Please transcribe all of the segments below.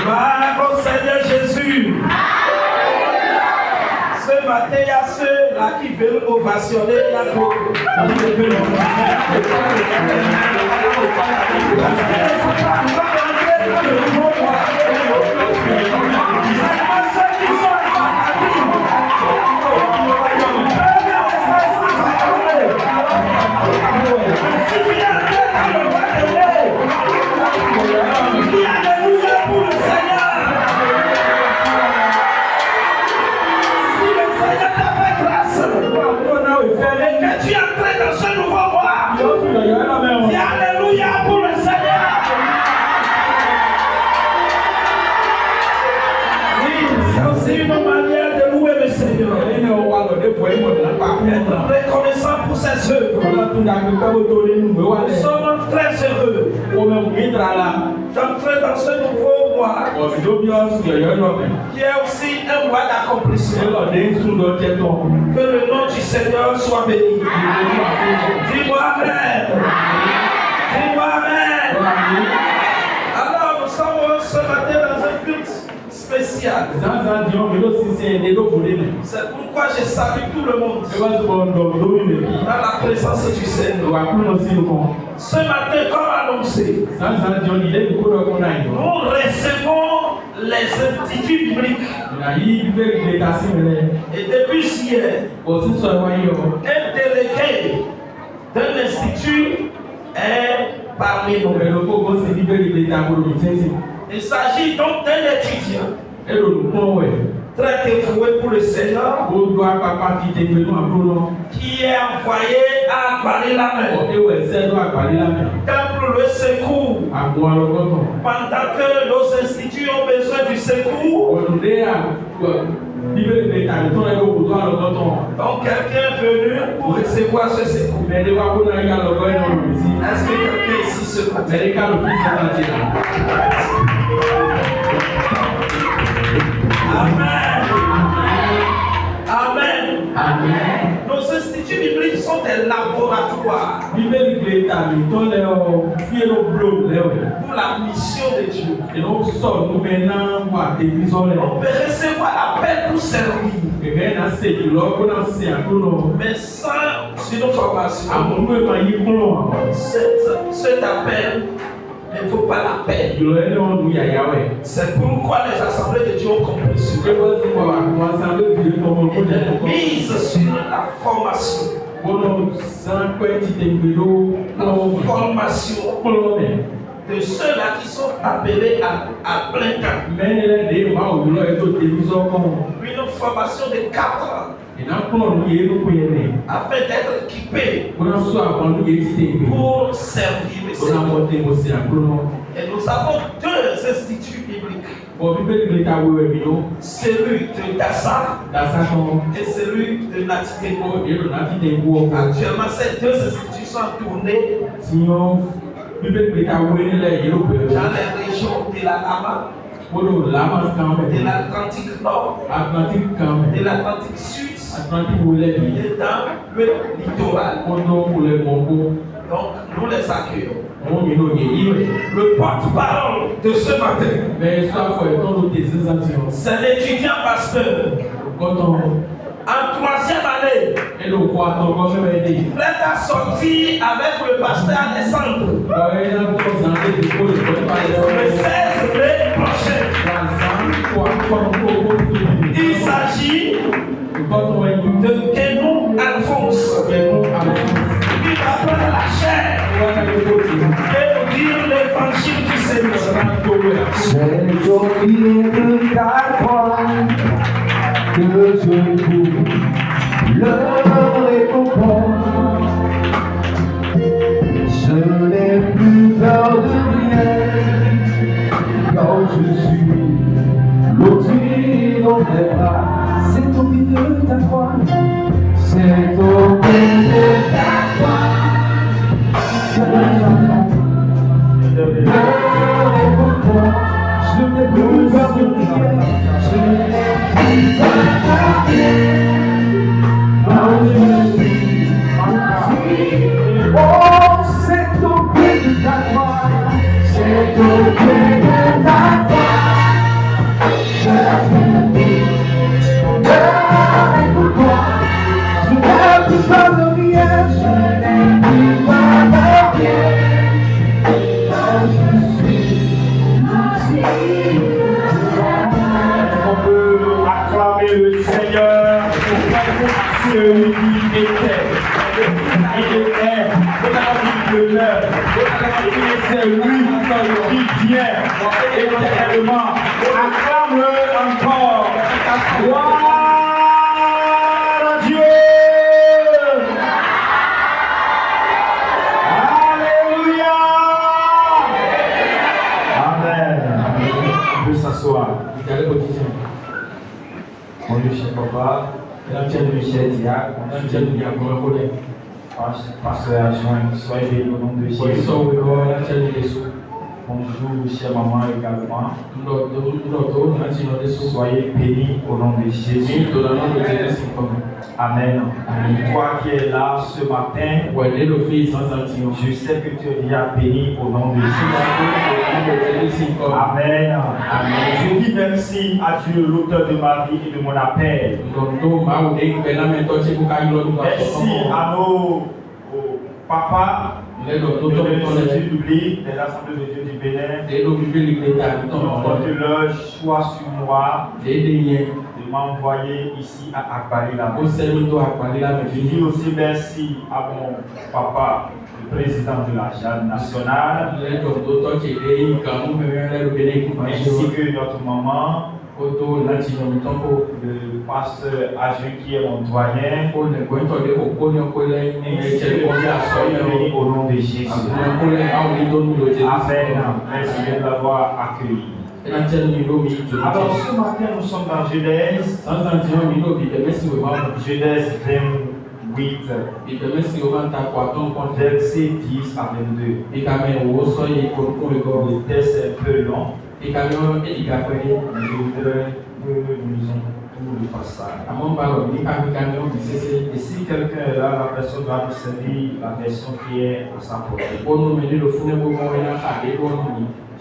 Gloire au Seigneur Jésus. Ce matin, il y a ceux-là qui veulent ovationner la cour. Être reconnaissant pour ses œuvres. Nous sommes très heureux d'entrer dans ce nouveau mois qui est aussi un mois d'accomplissement. Que le nom du Seigneur soit béni. Dis-moi Amen. Dis-moi Amen. Alors nous sommes ce matin dans un culte spécial. C'est pourquoi je salue tout le monde dans la présence du Seigneur. Ce matin, comme annoncé, nous recevons les instituts bibliques. Et depuis hier, un délégué d'un institut est parmi nous. Il s'agit donc d'un étudiant très dévoué pour le Seigneur qui est envoyé à Paris la mer pour le secours. Pendant que nos instituts ont besoin du secours, donc quelqu'un est venu pour recevoir ce secours. Est-ce que quelqu'un ici se matin? Amen. Amen. Amen. Nos instituts bibliques sont des laboratoires pour la mission de Dieu. On peut recevoir l'appel pour servir, mais sans une formation, cet appel ne vaut pas la peine. C'est pourquoi les assemblées de Dieu ont compris cela. Mise sur la formation. De ceux-là qui sont appelés à plein temps. Une formation de 4 ans. Afin d'être équipé pour servir le Seigneur. Et nous avons 2 instituts bibliques. Celui de Dassa et celui de Natitebo. Actuellement, ces 2 instituts sont tournés dans les régions de la Lama, de l'Atlantique Nord, de l'Atlantique Sud et dans le littoral. Donc nous les accueillons. Le porte-parole de ce matin, c'est l'étudiant pasteur en 3e année, prêt à sortir avec le pasteur Alessandre le 16 mai prochain. Il s'agit de Kenou Alphonse, qui va prendre la chair et dire l'évangile du Seigneur. C'est au pied de ta croix que je trouve le réconfort. Je n'ai plus peur de rien quand je suis loti dans tes bras. C'est au pied de ta croix, c'est au pied de ta croix que je trouve le réconfort. Je n'ai plus peur de rien, je n'ai plus peur de rien quand je suis le leur. Et c'est lui qui vient éternellement. Acclame-le encore. Gloire à Dieu. Alléluia. Amen. On peut s'asseoir. Mon Dieu, cher papa, cher diacre, pasteur adjoint, soyez bénis au nom de Jésus. Bonjour, chère maman également. Soyez bénis au nom de Jésus. Amen. Toi qui es là ce matin, je sais que tu es déjà béni au nom de Jésus. Amen. Je dis merci à Dieu, l'auteur de ma vie et de mon appel. Merci à nos papas de l'Institut biblique de l'Assemblée de Dieu du Bénin qui ont porté leur choix sur moi de m'envoyer ici à Akbarila. Je dis aussi merci à mon papa, le président de la JAD nationale, ainsi que notre maman, le pasteur adjoint qui est mon doyen, au nom de Jésus. Amen. Merci de l'avoir accueilli. Alors ce matin nous sommes dans Genèse 28, verset 10 à 22. Le texte est un peu long. Je voudrais que nous lisons tout le passage. Et si quelqu'un est là, la personne va nous servir la version qui est à sa portée.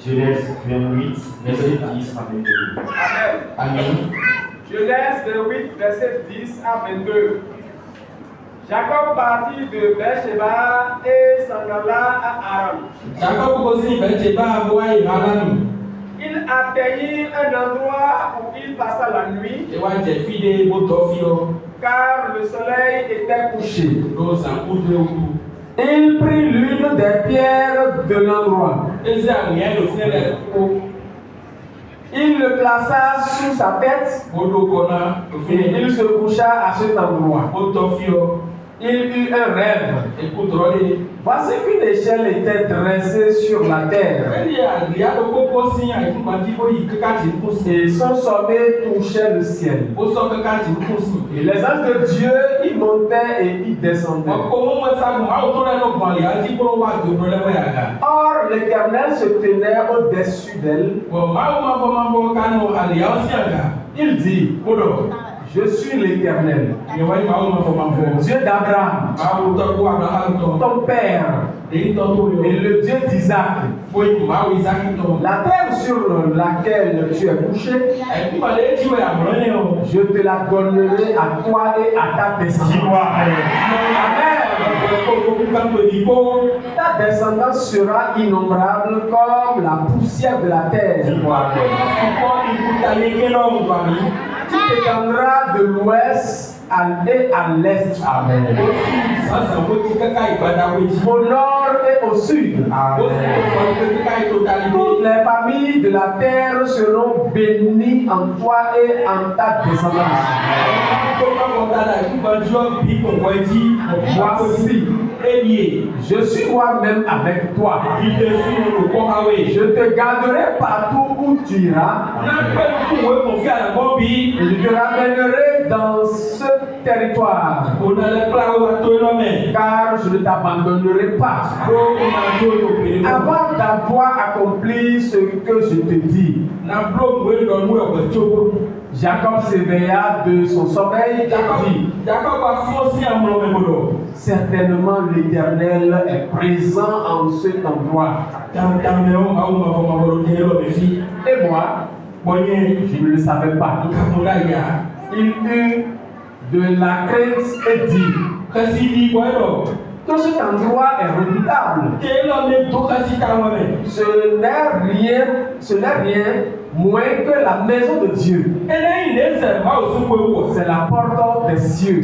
Genèse 28, verset 10 à 22. Amen. Genèse 28, verset 10 à 22. Jacob partit de Beersheba et s'en alla à Aram. Il atteignit un endroit où il passa la nuit, car le soleil était couché. Il prit l'une des pierres de l'endroit. Il le plaça sous sa tête et il se coucha à cet endroit. Il eut un rêve. Voici qu'une échelle était dressée sur la terre. Et son sommet touchait le ciel. Et les anges de Dieu y montaient et y descendaient. Or, l'Éternel se tenait au-dessus d'elle. Il dit: je suis l'Éternel, Dieu d'Abraham, ton père, et le Dieu d'Isaac. La terre sur laquelle tu es couché, je te la donnerai à toi et à ta descendance. Amen. Ta descendance sera innombrable comme la poussière de la terre. Tu t'étendras de l'ouest et à l'est. Amen. Au nord et au sud. Amen. Toutes les familles de la terre seront bénies en toi et en ta descendance. Voici, je suis moi-même avec toi. Je te garderai partout où tu iras. Et je te ramènerai dans ce territoire. Car je ne t'abandonnerai pas avant d'avoir accompli ce que je te dis. Jacob s'éveilla de son sommeil et dit: certainement l'Éternel est présent en cet endroit. Et moi, je ne le savais pas. Il eut de la crainte et dit: tout cet endroit est redoutable. Ce n'est rien moins que la maison de Dieu. C'est la porte des cieux.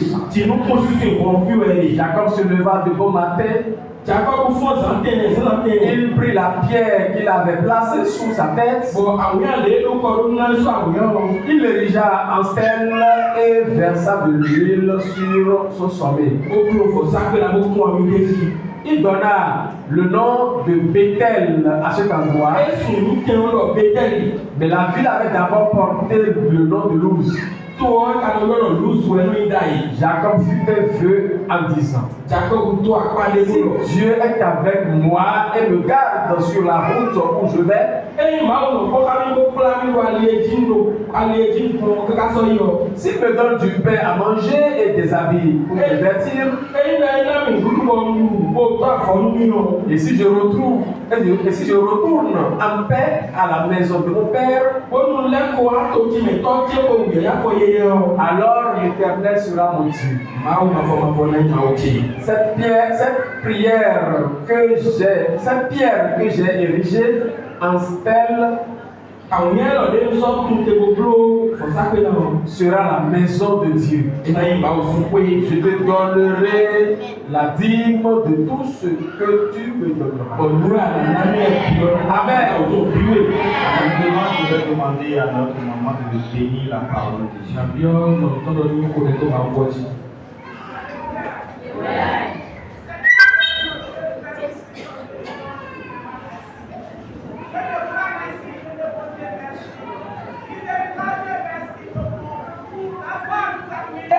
Jacob se leva de bon matin Il prit la pierre qu'il avait placée sous sa tête. Il l'érigea en stèle et versa de l'huile sur son sommet. Il donna le nom de Bethel à cet endroit. Mais la ville avait d'abord porté le nom de Luz. Jacob fut vœu en disant: si Dieu est avec moi et me garde sur la route où je vais, s'il me donne du pain à manger et des habits pour me vêtir, et si je retourne en paix à la maison de mon père, alors l'Éternel sera mon Dieu. Cette pierre que j'ai érigée en stèle sera la maison de Dieu. Je te donnerai la dîme de tout ce que tu me donneras. Amen. Je vais demander à notre maman de bénir la parole de Dieu.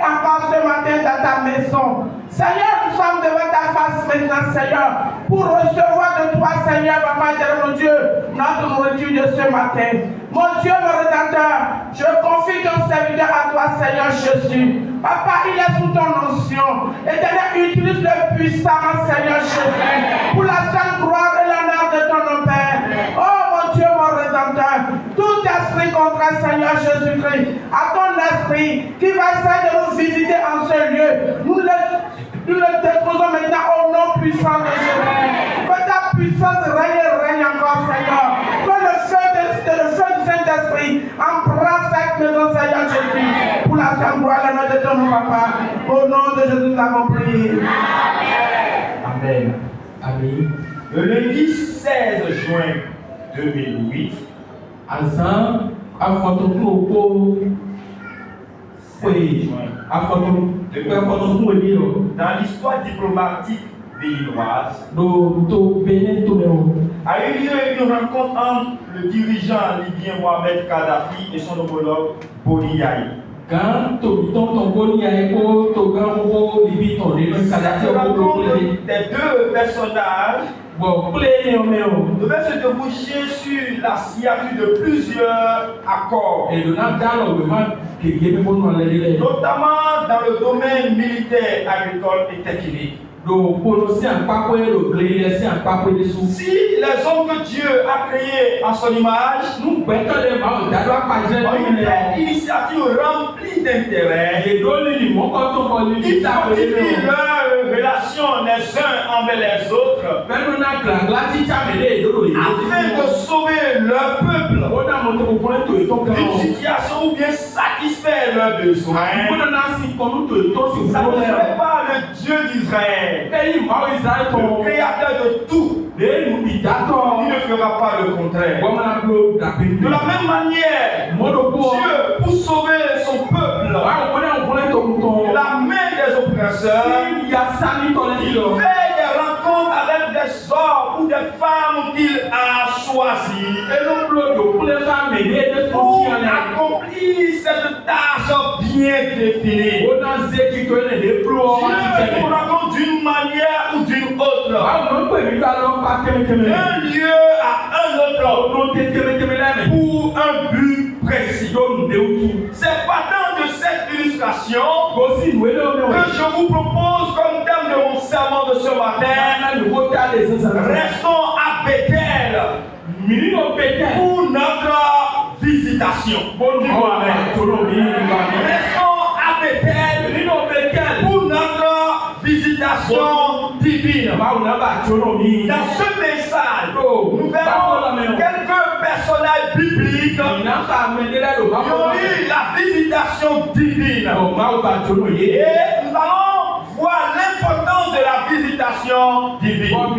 Encore ce matin dans ta maison. Seigneur, nous sommes devant ta face maintenant, Seigneur, pour recevoir de toi, Seigneur, Papa, mon Dieu, notre nourriture de ce matin. Mon Dieu, mon Rédempteur, je confie ton serviteur à toi, Seigneur Jésus. Papa, il est sous ton onction. Éternel, utilise-le puissamment, Seigneur Jésus, pour la sainte gloire et l'honneur de ton nom, Père. Oh, mon Dieu, mon Rédempteur, tout esprit contraire, Seigneur Jésus-Christ, à ton esprit qui va essayer de nous visiter en ce lieu, nous le déposons maintenant au nom puissant de Jésus. Que ta puissance règne encore, Seigneur. Que le feu du Saint-Esprit embrasse cette maison, Seigneur Jésus, pour la sainte gloire et l'honneur de ton nom, Papa. Au nom de Jésus, nous avons prié. Amen. Amen. Le lundi 16 juin 2008, dans l'histoire diplomatique béninoise, a eu lieu une rencontre entre le dirigeant libyen Mohamed Kadhafi et son homologue Boni Yahi. Cette rencontre des deux personnages devait se déboucher sur la signature de plusieurs accords, notamment dans le domaine militaire, agricole et technique. Si les hommes que Dieu a créés en son image ont une telle initiative remplie d'intérêt, ils fortifient leurs relations les uns envers les autres afin de sauver leur peuple d'une situation ou bien satisfaire leurs besoins. Ça ne serait pas le Dieu d'Israël, le créateur de tout. Il ne fera pas le contraire. De la même manière, Dieu, pour sauver son peuple de la main des oppresseurs, il fait des rencontres avec des hommes ou des femmes qu'il a choisis pour accomplir cette tâche bien définie. Dieu nous raconte d'une manière ou d'une autre, d'un lieu à un autre, pour un but précis. C'est partant de cette illustration que je vous propose comme thème de mon sermon de ce matin. Restons à Bethel pour notre visitation. Restons à Bethel pour notre visitation divine. Dans ce message, nous verrons quelques personnages bibliques qui ont eu la visitation divine. Et nous allons voir l'importance de la visitation divine. Et quand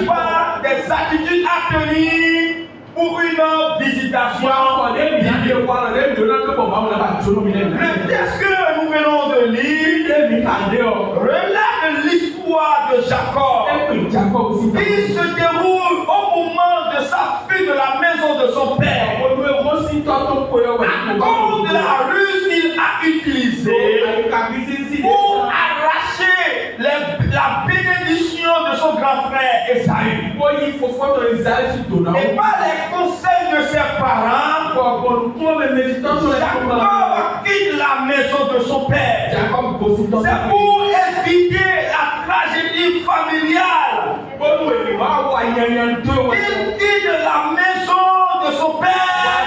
il parle des attitudes à tenir pour une visitation divine. Le texte que nous venons de lire relate l'histoire de Jacob. Il se déroule au moment de sa fuite de la maison de son père. À cause de la ruse qu'il a utilisée pour arracher la bénédiction de son grand frère Esaü. Et par les conseils de ses parents, Jacob quitte la maison de son père. C'est pour éviter la tragédie familiale. Il quitte la maison de son père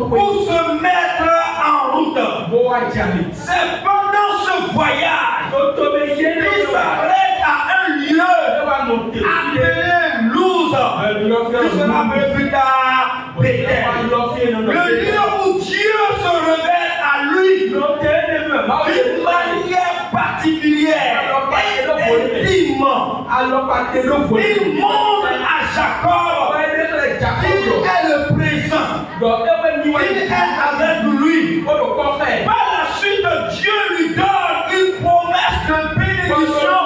pour se mettre en route. C'est pendant ce voyage qu'il s'arrête à un lieu appelé Luz, qui sera plus tard Bethel. Le lieu où Dieu se révèle à lui d'une manière particulière et intime. Il montre à Jacob qu'il est le présent. Il est avec lui. Par la suite, Dieu lui donne une promesse de bénédiction.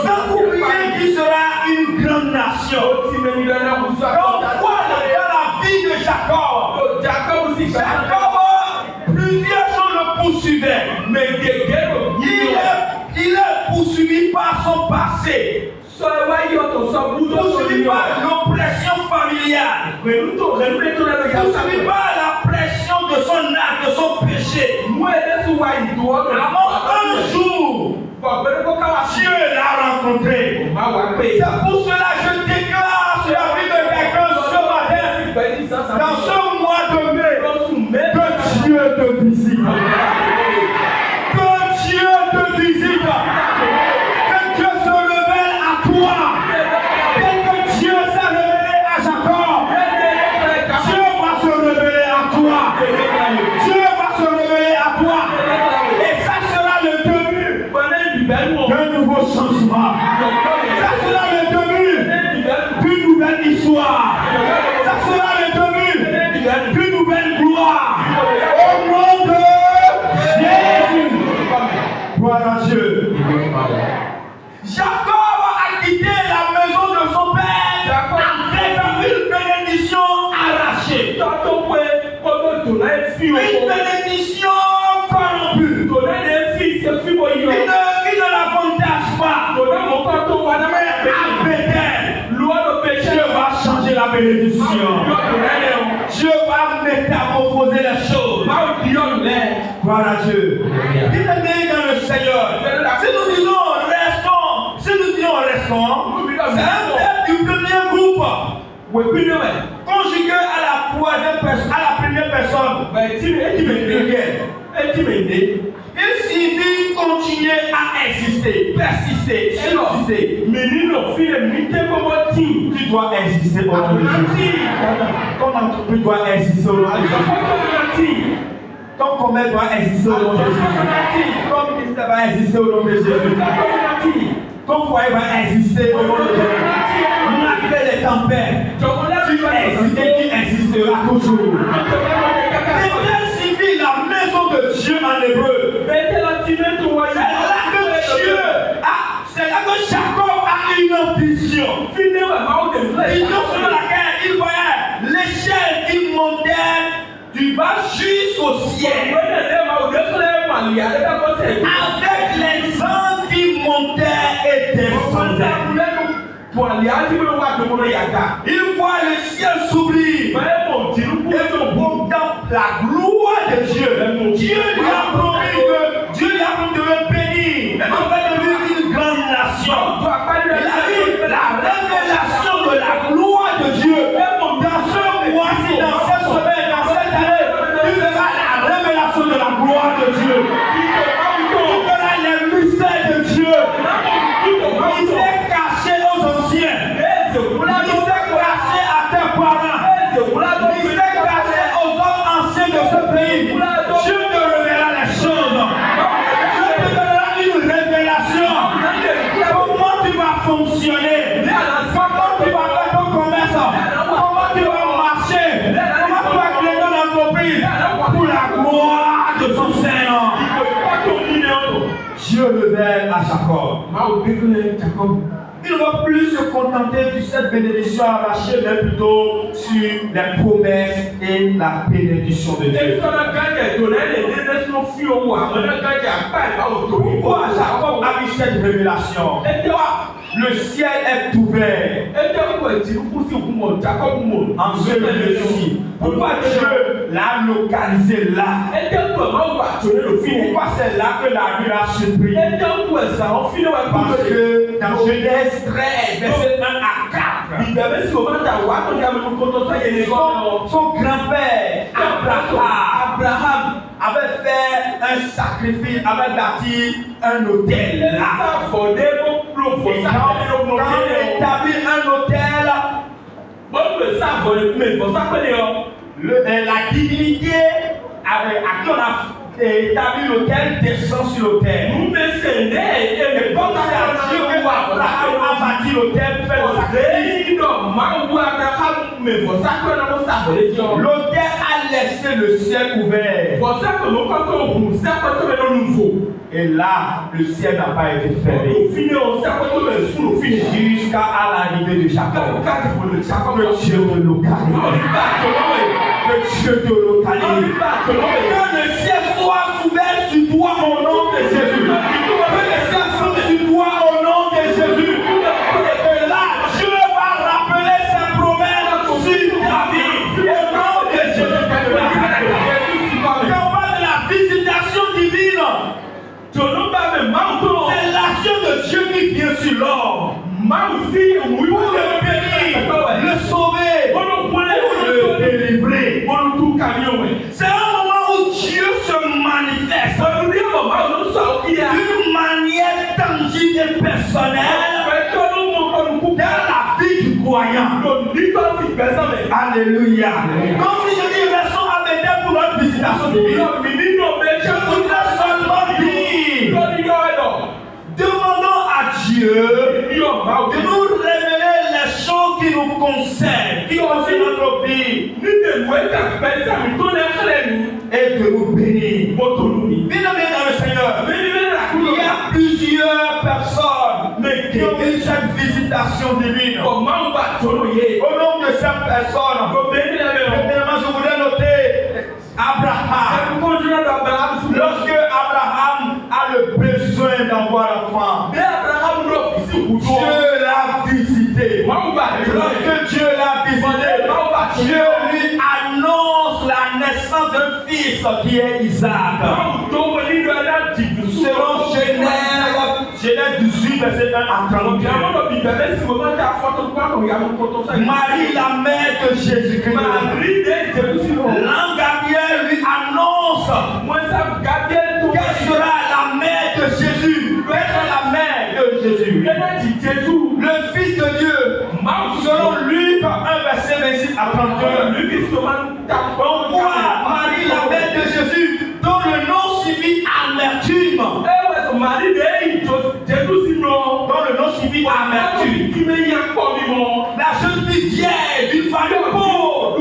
Sans oublier qu'il sera une grande nation. Donc voilà dans la vie de Jacob. Jacob, plusieurs choses le poursuivaient. Mais il est poursuivi par son passé. Poursuivi par l'oppression familiale. Poursuivi par la pression de son acte, de son péché. Avant un jour, Dieu l'a rencontré. C'est pour cela que je déclare sur la vie de quelqu'un ce matin, dans ce mois de mai, que Dieu te visite. Que Dieu te visite. Que Dieu se révèle à toi. Dès que Dieu s'est révélé à Jacob, Dieu va se révéler à toi. Dieu va se révéler à toi. Et ça sera le début d'un nouveau changement. Ça sera le début d'une nouvelle histoire. Ça sera le début d'une nouvelle gloire. Au nom de Jésus. Gloire à Dieu. Jacob a quitté la maison de son père avec une bénédiction arrachée. Une bénédiction corrompue. Qui ne l'avantage pas. Mais à Bethel, Dieu va changer la bénédiction. Dieu va métamorphoser les choses. Gloire à Dieu. Bien-aimés dans le Seigneur, si nous disons restons, c'est un verbe du premier groupe conjugué à la troisième personne, à la première personne. Il signifie continuer à exister, persister, subsister. Tu dois exister au nom de Jésus. Comment tu dois exister au nom de Jésus? Ton commerce doit exister au nom de Jésus. Ton ministère va exister au nom de Jésus. Ton foyer va exister au nom de Jésus. Malgré les tempêtes, tu existeras toujours. Bethel signifie la maison de Dieu en hébreu. C'est là que Dieu c'est là que Jacob a une vision. Vision sur laquelle il voyait l'échelle qui montait du bas jusqu'au ciel. Avec les anges qui montaient et descendaient. Il voit le ciel s'ouvrir et contemple la gloire de Dieu. Dieu lui a promis de le bénir, en fait de lui une grande nation. Il a eu la révélation de la gloire de Dieu. Dans ce mois-ci, dans cette semaine, dans cette année, il verra la révélation de la gloire de Dieu. Il verra les mystères de Dieu. Il s'est caché aux anciens. Il s'est caché à tes parents. Il s'est caché aux hommes anciens de ce pays. Dieu te révélera les choses. Dieu te donnera fonctionner, comment tu vas faire ton commerce, comment tu vas marcher, comment tu vas créer ton entreprise pour la gloire de son Seigneur. Dieu révèle à Jacob. Il ne va plus se contenter de cette bénédiction arrachée, mais plutôt sur les promesses et la bénédiction de Dieu. Pourquoi Jacob a eu cette révélation? Le ciel est ouvert. En ce lieu-ci. Pourquoi Dieu l'a localisé là? Pourquoi c'est là que la nuit a surpris? Parce que dans Genèse 13, verset 1 à 4, son grand-père Abraham avait fait un sacrifice, avait bâti un autel là. Et quand on établit un autel, la divinité à qui on a établi l'autel descend sur l'autel. Et comme c'est à Dieu que Abraham a bâti l'autel pour faire le sacrifice, l'autel a laissé le ciel ouvert. Et là, le ciel n'a pas été fermé. Jusqu'à l'arrivée de Jacob. Que Dieu te localise. Que Dieu te localise. Que le ciel soit ouvert sur toi au nom de Jésus. Que le ciel soit sur toi au nom de Jésus. Et là, Dieu va rappeler ses promesses sur ta vie. Au nom de Jésus. Quand on parle de la visitation divine, c'est l'action de Dieu qui vient sur l'homme. Pour le bénir, le sauver, le délivrer. C'est un moment où Dieu se manifeste d'une manière tangible et personnelle dans la vie du croyant. Alléluia. Donc si je dis restons à Bethel pour notre visitation divine, je voudrais seulement dire, demandons à Dieu de nous révéler les choses qui nous concernent, qui concernent notre vie, et de nous bénir. Bien-aimés dans le Seigneur, il y a plusieurs personnes qui ont eu cette visitation divine. Au nom de cette personne, premièrement, je voudrais noter Abraham. Lorsque Abraham a le besoin d'avoir un enfant, Dieu l'a visité. Lorsque Dieu l'a visité, Dieu lui annonce la naissance d'un fils qui est Isaac. Selon Genèse 18, verset 1 à 31. Marie, la mère de Jésus-Christ, l'ange Gabriel lui annonce qu'elle sera la mère de Jésus. Elle sera la mère de Jésus. Le Fils de Dieu, selon Luc 1, verset 26 à 32. On voit Marie, la mère de Jésus, dont le nom signifie amertume. Dont le nom signifie amertume. La jeune fille vieille d'une famille pauvre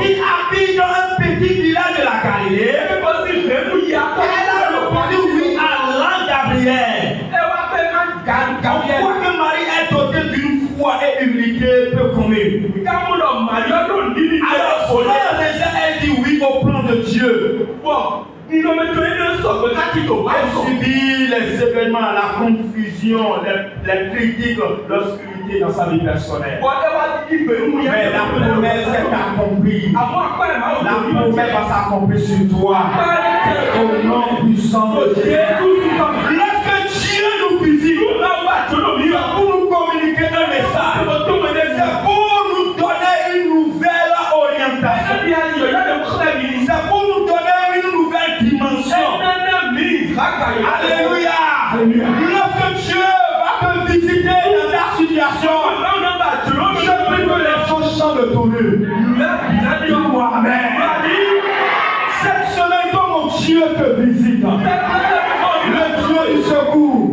qui habite dans un petit village de la Galilée. Elle a répondu oui à l'ange Gabriel. On voit que Marie est dotée d'une foi et humilité peu commune. Alors, elle dit oui au plan de Dieu. Elle subit les événements, la confusion, les critiques, l'obscurité dans sa vie personnelle. Mais la promesse est accomplie. La promesse va s'accomplir sur toi. Au nom puissant de Jésus. Lorsque Dieu nous visite, c'est pour nous communiquer un message. C'est pour nous donner une nouvelle orientation. C'est pour nous donner une nouvelle dimension. Alléluia. Lorsque Dieu va te visiter dans ta situation, je prie que les choses changent de tournure. Amen. Cette semaine, quand mon Dieu te visite, le Dieu du secours,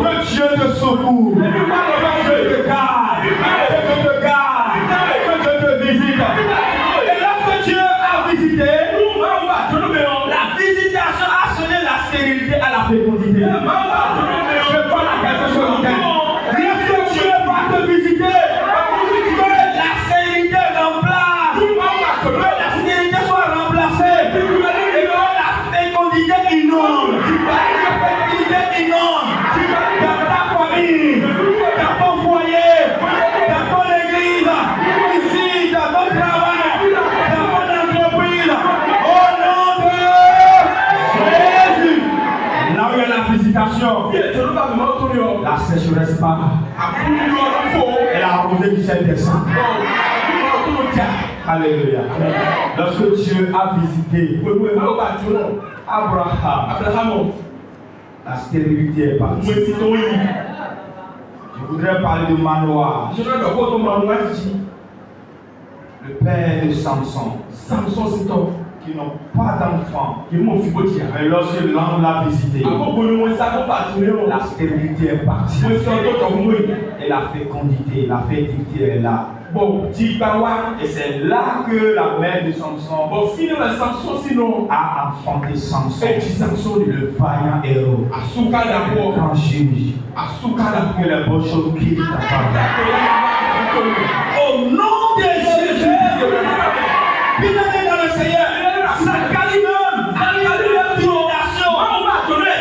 le Dieu te secours, que je te garde, que je te visite. Et lorsque Dieu a visité, la visitation a sonné la stérilité à la fécondité. Je parle à quelque chose en tête. Lorsque Dieu va te visiter, que la stérilité remplace, que la stérilité soit remplacée, et que la fécondité inonde. La fécondité inonde dans ta famille, dans ton foyer, dans ton église, ici, dans ton travail, dans ton entreprise. Au nom de Jésus. Là où il y a la visitation, la sécheresse part. Et la rosée du ciel descend. Alléluia. Lorsque Dieu a visité Abraham, la stérilité est partie. Je voudrais parler de Manoah, le père de Samson, qui n'ont pas d'enfants. Mais lorsque l'ange l'a visité, la stérilité est partie. Et la fécondité, la fertilité est là. Et c'est là que la mère de Samson a enfanté Samson, le vaillant héros, le grand juge, que les bonnes choses quittent ta part. Au nom de Jésus, bien-aimé dans le Seigneur, ça calme la fondation.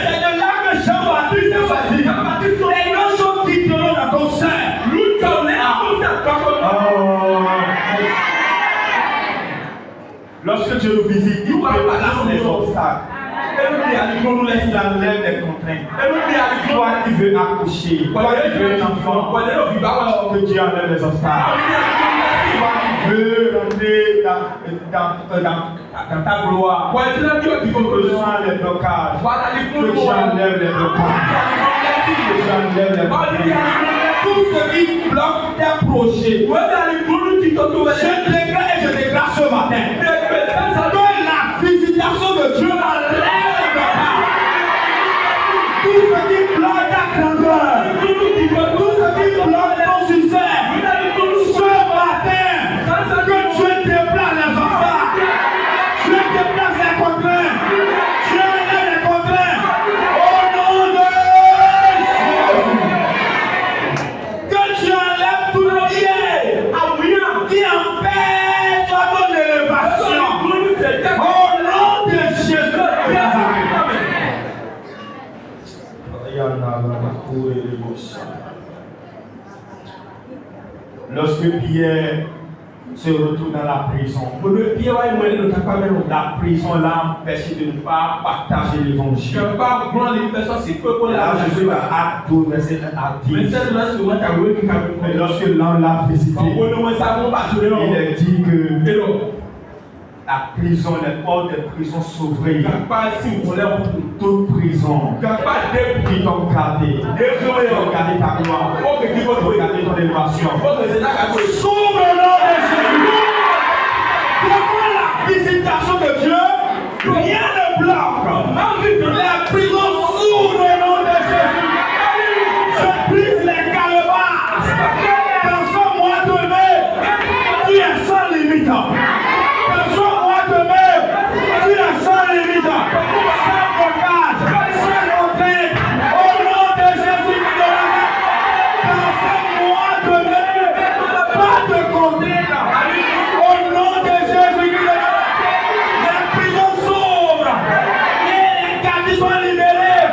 C'est de là que Jean-Baptiste a dit, les bonnes choses quitteront dans ton sein. Lorsque Dieu nous visite, il déplace les obstacles. Il nous laisse enlève les contraintes. Toi qui veux accoucher, toi qui veux un enfant, que Dieu enlève les obstacles. Toi qui veux rentrer dans ta gloire, que Dieu enlève les blocages. Que Dieu enlève les blocages. Que Dieu enlève les blocages. Tout ce qui bloque tes projets, je déclare et je déclare ce matin que la visitation de Dieu enlève le blocage. Tout ce qui bloque ta grandeur, tout ce qui bloque ton succès, ce matin, que Dieu déplace les obstacles, Dieu déplace les contraintes, Dieu enlève les contraintes. Au nom de que Dieu enlève tout le qui empêche ton élévation. Au nom de Jésus. Lorsque Pierre se retrouve dans la prison, la prison l'a empêché de ne pas partager l'évangile. Là, je suis à Acte 12, verset 1 à 10. Mais lorsque l'ange l'a visité, il a dit que la prison, les portes des prisons s'ouvrirent. Toute prison qui t'ont gardé, gardé ta gloire, gardé ton élévation. S'ouvre le nom de Jésus. Devant la visitation de Dieu, rien ne bloque. La prison s'ouvre au nom de Jésus. Je brise les calebasses. Dans ce mois de mai, tu es sans limite. Dans ce mois de mai, tu es sans limite. Sans blocage, sans contrainte. Au nom de Jésus de Nazareth. Dans ce mois de mai, pas de contrainte. Au nom de Jésus de Nazareth. Les prisons s'ouvrent. Les captifs sont libérés.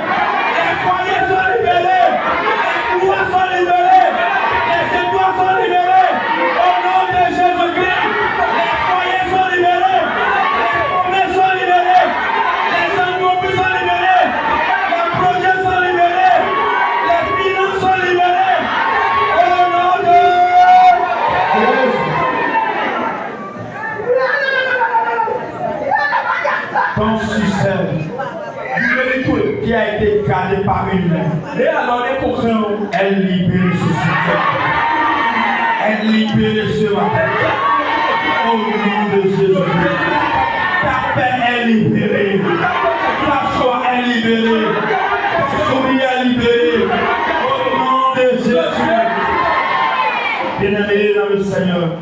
Les foyers sont libérés. Les pouvoirs sont libérés. Les étoiles sont libérées. Au nom de Jésus-Christ. Les foyers sont libérés. Les promesses sont libérées. Les entreprises sont libérées. Les projets sont libérés. Les finances sont libérées. Au nom de Jésus. Ton succès qui a été gardé par une main, elle libère ce succès. Elle libère ce matin. Au nom de Jésus. Ta paix est libérée. Ta joie est libérée. Ton sourire est libéré. Au nom Bien-aimés dans le Seigneur,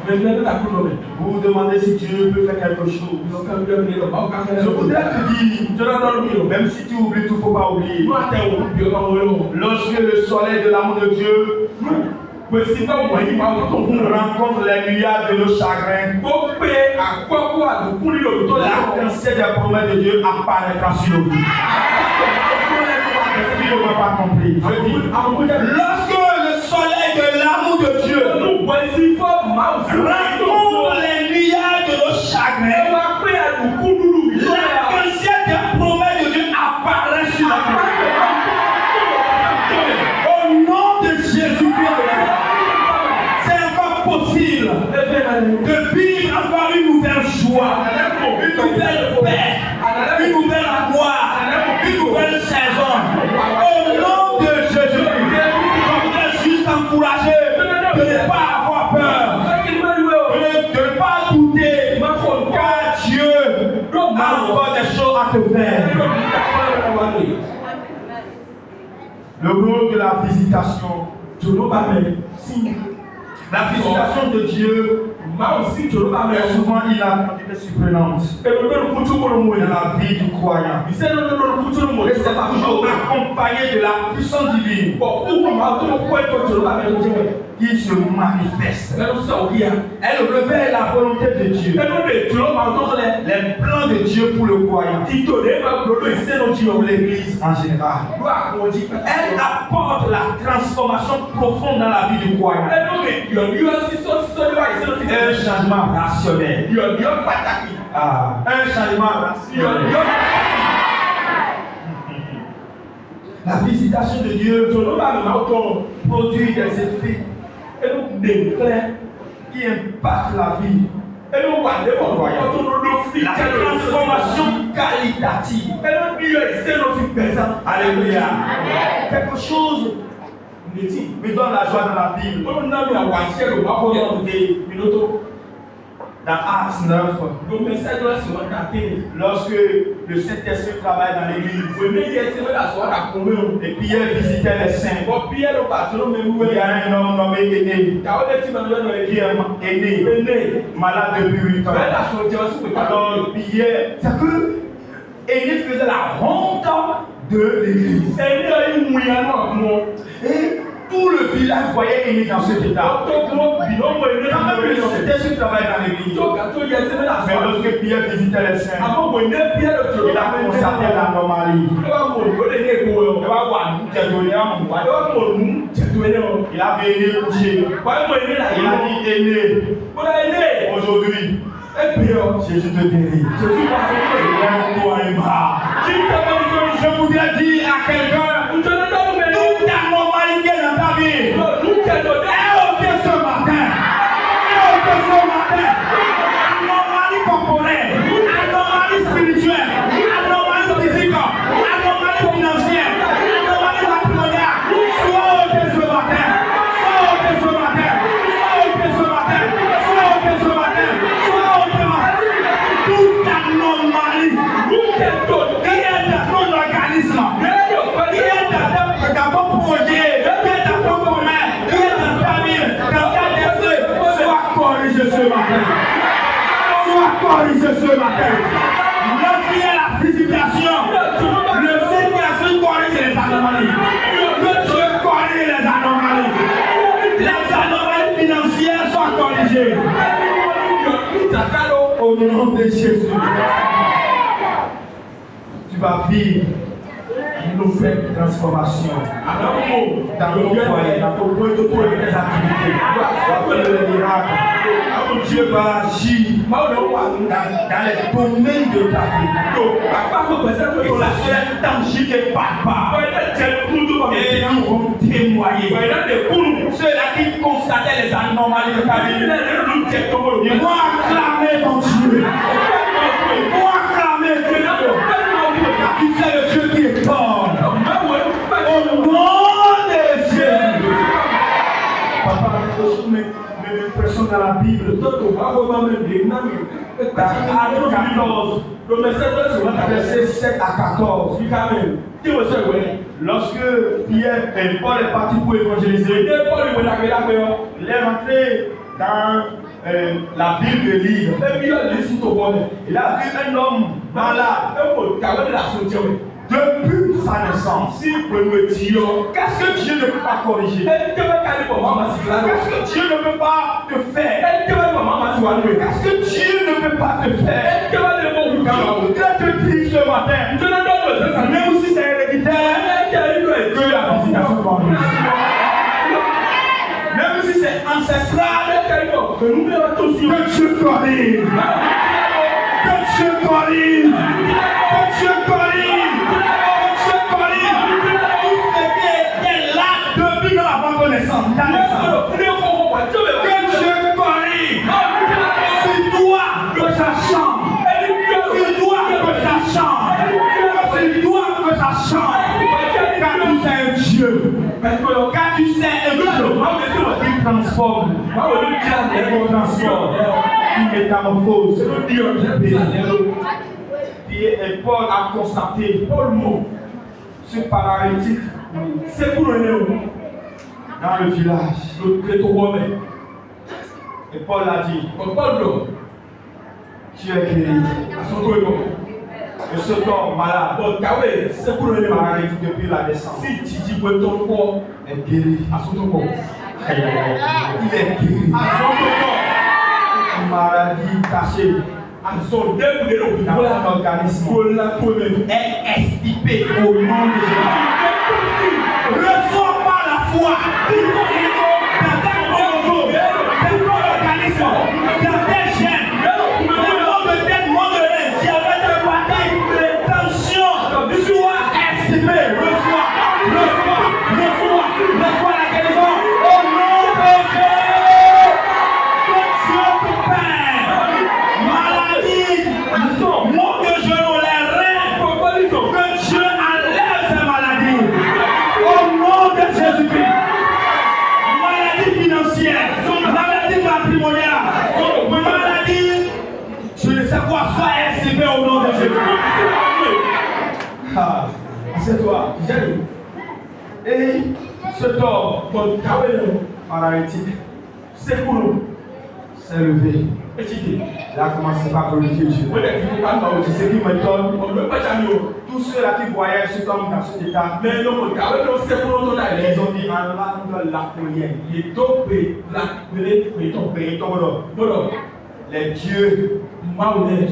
vous vous demandez si Dieu peut faire quelque chose. Je voudrais te dire, même si tu oublies, il ne faut pas oublier. Lorsque le soleil de l'amour de Dieu rencontre les nuages de nos chagrins, l'arc-en-ciel des promesses de Dieu apparaîtra sur nous. Je n'ai pas compris. Lorsque le soleil de l'amour de Dieu rencontre les nuages de nos chagrins, l'arc-en-ciel des promesses de Dieu apparaît sur nous. Au nom de Jésus-Christ, c'est encore possible de vivre encore une nouvelle joie, une nouvelle paix, une nouvelle gloire, une nouvelle saison. Au nom de Jésus, je voudrais juste encourager de ne pas avoir peur, de ne pas douter, car Dieu a encore des choses à te faire. Le rôle de la visitation, la visitation de Dieu est souvent inattendue et surprenante dans la vie du croyant. Et c'est toujours accompagné de la puissance divine qui se manifeste. Elle révèle la volonté de Dieu, les plans de Dieu pour le croyant, pour l'Église en général. Elle apporte la transformation profonde dans la vie du croyant. Un changement rationnel. Un changement rationnel. La visitation de Dieu produit des effets qui impactent la vie. La transformation qualitative. Alléluia. Quelque chose me donne la joie dans la Bible. Dans Actes 9, lorsque le Saint-Esprit travaille dans l'église, et Pierre visitait les saints, il y a un homme nommé Aîné, qui est né, malade depuis 8 ans. Alors Pierre, c'est que Aîné faisait la honte de l'église. Et tout le village voyait Aîné dans cet état. Quand même le Saint-Esprit travaille dans l'église. Mais lorsque Pierre visitait les saints, il a constaté l'anomalie. Il avait Aîné couché. Il a dit Aîné, aujourd'hui, Jésus te guérit. Lève-toi et marche. Je voudrais dire à quelqu'un, toute anormalité dans ta vie est ôtée ce matin. Anomalie corporelle, anomalie spirituelle, anomalie physique, anomalie financière, anomalie matrimoniale. Sois ôtée ce matin. Sois ôtée ce matin. Sois ôtée ce matin. Sois ôtée ce matin. Sois ôtée ce matin. Toute anomalie qui est dans ton organisme, qui est dans ton projet, qui est dans ton commerce, qui est dans ta vie, dans ta destinée, sois corrigé ce matin. Sois corrigé ce matin. Lorsqu'il y a la visitation, le Saint-Esprit corrige les anomalies. Le Dieu corrige les anomalies. Les anomalies financières sont corrigées. Au nom de Jésus, tu vas vivre une nouvelle transformation dans ton foyer, dans ton point de tes activités. Le miracle. Dieu va agir dans les domaines de ta vie. Et ça soit tangible et palpable. Et ils vont témoigner. Ceux-là qui constataient les anomalies de ta vie, ils vont acclamer ton Dieu. Ils vont acclamer Dieu. Tu sais le Dieu qui est fort. Au nom de Jésus. Papa, m'impressionne dans la Bible. Dans Actes 14, verset 7 à 14. Lorsque Pierre et Paul est parti pour évangéliser, il est rentré dans la ville de Lille. Il a vu un homme malade depuis sa naissance. Qu'est-ce que Dieu ne peut pas corriger? Qu'est-ce que Dieu ne peut pas te faire? Qu'est-ce que Dieu ne peut pas te faire? Quand je voudrais te dire ce matin, même si c'est héréditaire, que la visitation va arriver. Même si c'est ancestral, que Dieu corrige. Que Dieu corrige. Que Dieu corrige. Connaissance, que Dieu corrige. C'est toi que ça change. C'est toi que ça change. C'est toi que ça change. Car tu sais un Dieu. Car tu sais un Dieu qui transforme. Qui transforme. Qui métamorphose. Pierre et Paul a constaté ce paralytique. C'est pour le dans le village. Et Paul a dit, tu es guéri. Et ce corps malade, paralytique depuis la naissance, est guéri. Il est guéri. Une maladie cachée dans son organisme est extirpée au nom de Jésus. Reçois par la foi dans ta chromosome, dans ton organisme, dans tes gènes, dans le monde de tes modelés, diabète, hépatite, tension, sois exprimé, reçois la guérison au nom de Jésus. Que Dieu te peigne, maladie, maux de genoux, les reins, que Dieu enlève ces maladies. Au nom de Jésus-Christ, maladie financière, maladie matrimoniale, maladie, je ne sais quoi, soit exprimé au nom de Jésus. C'est toi, et ce homme, paralytique, c'est pour nous, s'est levé. Il a commencé par glorifier Dieu. Ce qui m'étonne, tous ceux-là qui voyaient cet homme dans cet état, ils ont dit en langue laconienne. Les dieux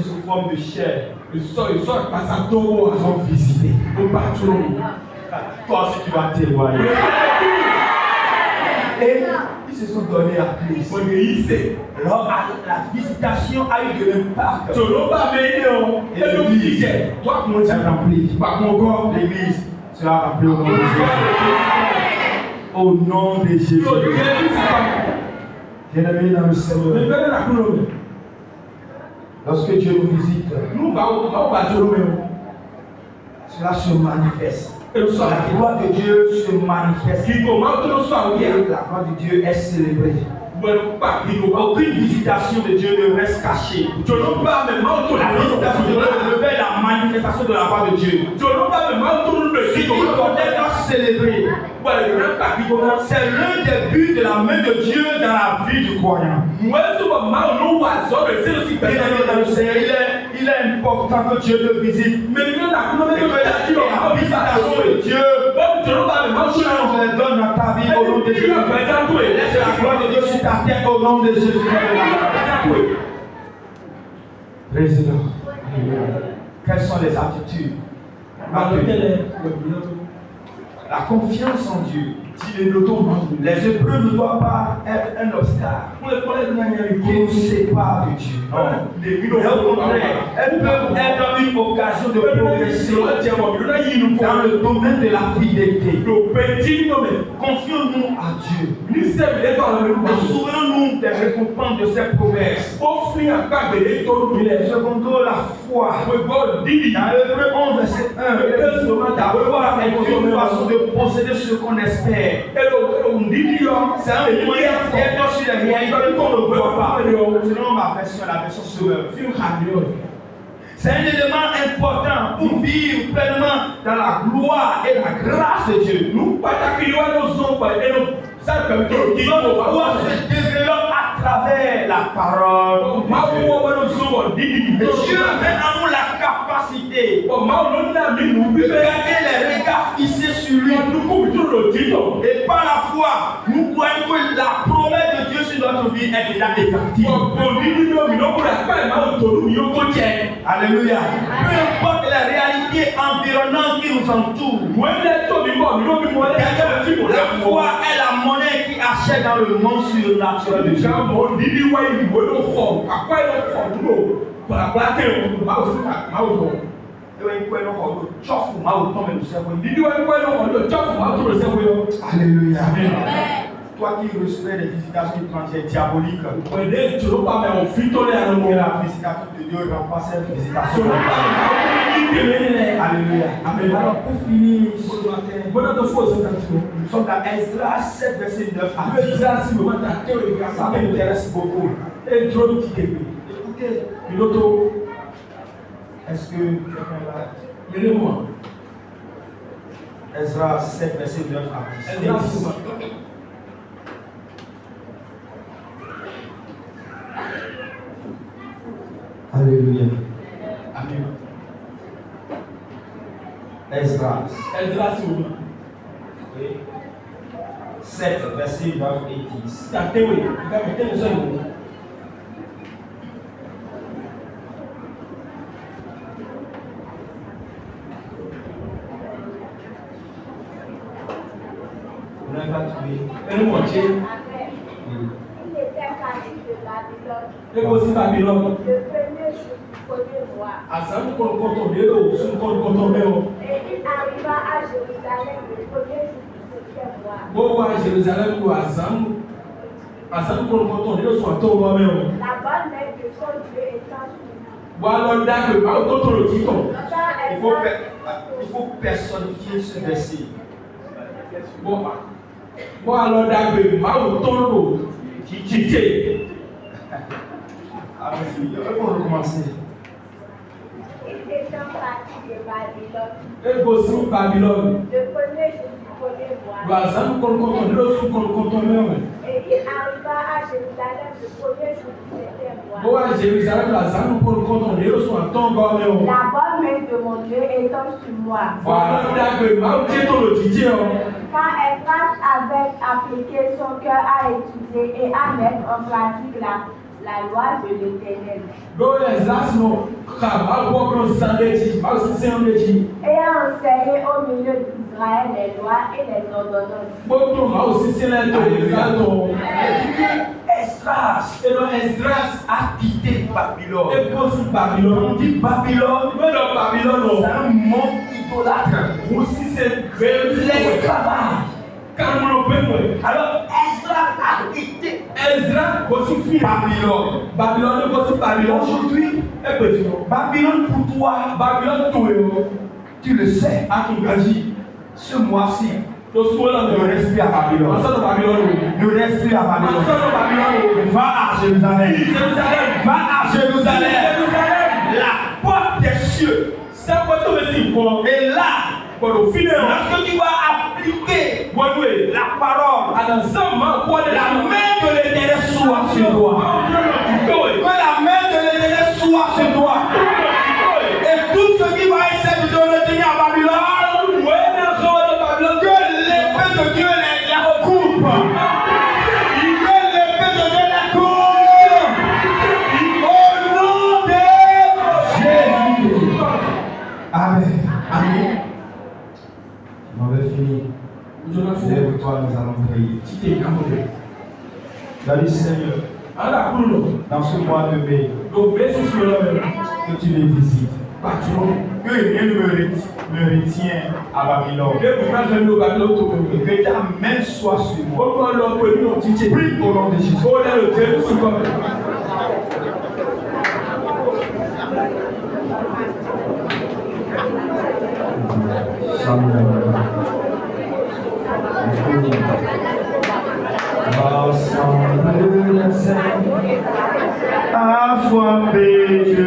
sous forme de chair sont visités. Toi aussi tu vas témoigner. Et ils se sont donnés à Christ. Alors la visitation a eu de l'impact. Et l'église est remplie. L'église sera remplie au nom de Jésus. Au nom de Jésus. Bien-aimés dans le Seigneur. Lorsque Dieu nous visite, cela se manifeste. La gloire de Dieu se manifeste. Et la gloire de Dieu est célébrée. Aucune visitation de Dieu ne reste cachée. La visitation de Dieu révèle la manifestation de la gloire de Dieu. Ce qui doit être célébré. C'est l'un des buts de la main de Dieu dans la vie du croyant. Il est important que Dieu te visite. Mais la visitation de Dieu change les donnes dans ta vie au nom de Jésus. Laisse la gloire de Dieu sur ta tête au nom de Jésus. Président, quelles sont les attitudes? La confiance en Dieu. Les épreuves ne doivent pas être un obstacle qui nous sépare de Dieu. Non. Au contraire, elles peuvent être une occasion de progresser dans le domaine de la fidélité. Confions-nous à Dieu. Souvenons-nous des récompenses de ces promesses. Secondo la foi. Dans Hébreux 11, verset 1, la foi est une façon de posséder ce qu'on espère. C'est un moyen d'être sur les réalités qu'on ne voit pas. Selon ma version, la version Sauveur. C'est un élément important pour vivre pleinement dans la gloire et la grâce de Dieu. Nous qui doit se développer à travers la parole. Et Dieu met en nous la capacité de garder les regards fixés sur lui. Et par la foi, nous croyons que la promesse de Dieu sur notre vie est déjà effective. Alléluia. Peu importe les réalités environnantes qui nous entourent, la foi est la monnaie qui achète dans le monde surnaturel de Dieu. Alléluia. Toi qui recevais des visitations étrangères diaboliques, que la visitation de Dieu remplace cette visitation. Alléluia. Amen. Alors pour finir ce matin, nous sommes dans Esdras 7, verset 9 à 10. Ça m'intéresse beaucoup. Écoutez, est-ce que quelqu'un là? Esdras 7, verset 9 à 10. Alléluia. Amen. Esdras. Oui. 7, verset 9 et 10. Vous n'avez pas trouvé. Il était parti de Babylone. Le premier jour du premier mois. Et il arriva à Jérusalem le premier jour du septième mois. La bonne mère de son Dieu étant sur lui. Il faut personnifier ce verset. Il faut recommencer. Il étant parti de Babylone. Le premier jour du premier mois. Et il arriva à Jérusalem le premier jour du septième mois. La bonne main de mon Dieu étant sur moi. Quand Esdras avait appliqué son cœur à étudier et à mettre en pratique la loi de l'Éternel. Et à enseigner au milieu d'Israël les lois et les ordonnances. Esdras a quitté Babylone. On dit Babylone, c'est un monde idolâtre. L'esclavage. Alors Esdras a quitté Babylone. Aujourd'hui, Babylone pour toi, tu le sais, ce mois-ci, ne reste plus à Babylone. Ne reste plus à Babylone. Va à Jérusalem. Va à Jérusalem. La porte des cieux. Et là, lorsque tu vas appliquer la parole, la main de l'Éternel soit sur toi. Que la main de l'Éternel soit sur toi. Et tout ce qui va essayer de te retenir à Babylone, que l'épée de Dieu les coupe. Que l'épée de Dieu les coupe. Au nom de Jésus. Amen. Amen. On va finir. Lève-toi, nous allons prier. David Seigneur, dans ce mois de mai, que tu les visites. Que rien ne me retient à Babylone. Et que ta main soit sur moi. Prie au nom de Jésus. Rassemble la scène, assoiffé, je